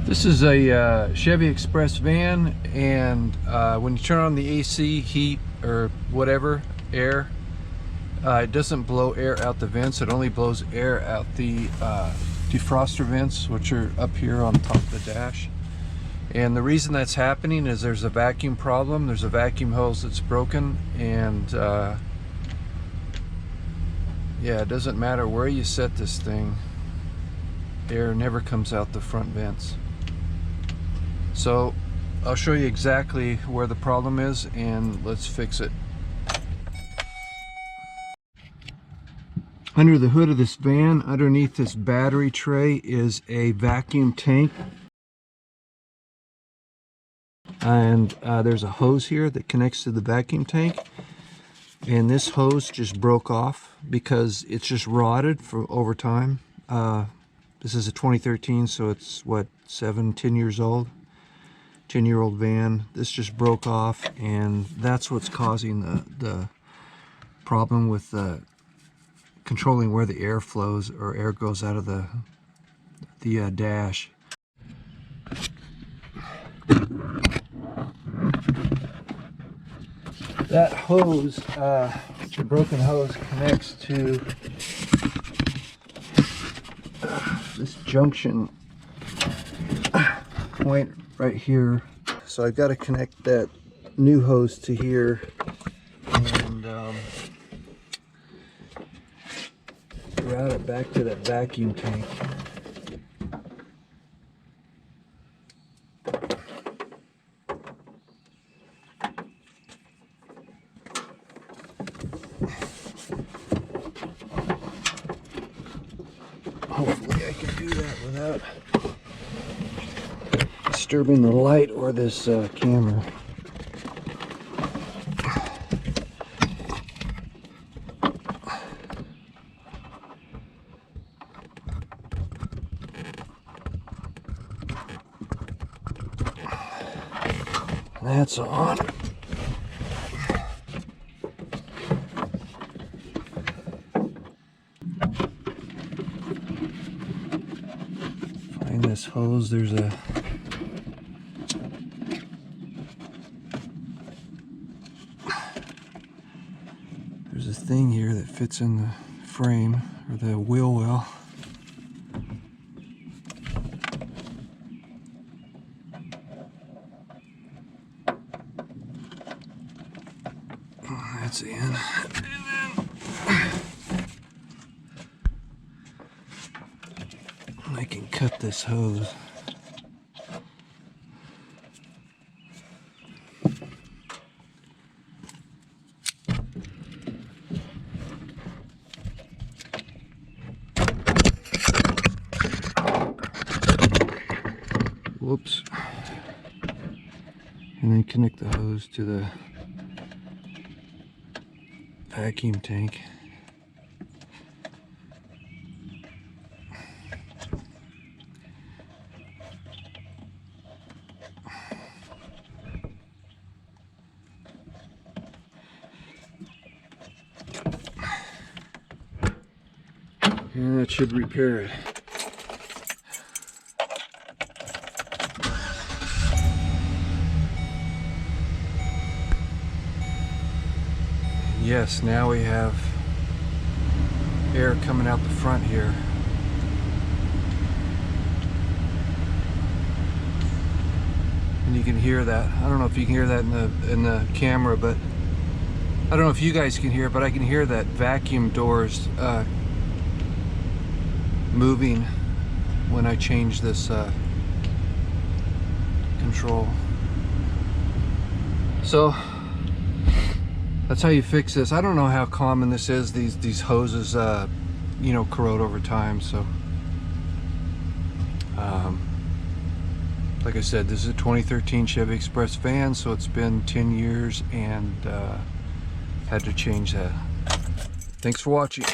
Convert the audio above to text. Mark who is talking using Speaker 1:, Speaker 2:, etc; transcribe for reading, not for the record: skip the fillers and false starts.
Speaker 1: This is a Chevy Express van, and when you turn on the AC, heat, or whatever, air, it doesn't blow air out the vents. It only blows air out the defroster vents, which are up here on top of the dash. And the reason that's happening is there's a vacuum problem. There's a vacuum hose that's broken, and yeah, it doesn't matter where you set this thing, air never comes out the front vents. So I'll show you exactly where the problem is, and let's fix it. Under the hood of this van, underneath this battery tray, is a vacuum tank. And there's a hose here that connects to the vacuum tank. And this hose just broke off because it's just rotted over time. This is a 2013, so it's what, 10 years old? 10-year-old van. This just broke off, and that's what's causing the problem with controlling where the air flows or air goes out of the dash. That hose, the broken hose, connects to this junction point right here. So I've got to connect that new hose to here, and route it back to that vacuum tank. Hopefully I can do that without disturbing the light or this camera. That's on. Find this hose. There's a thing here that fits in the frame, or the wheel well. That's in. And then I can cut this hose. Whoops. And then connect the hose to the vacuum tank. And that should repair it. Yes, now we have air coming out the front here. And you can hear that. I don't know if you can hear that in the camera, but I don't know if you guys can hear it, but I can hear that vacuum doors moving when I change this control. So that's how you fix this. I don't know how common this is. These hoses, you know, corrode over time. So, like I said, this is a 2013 Chevy Express van, so it's been 10 years, and had to change that. Thanks for watching.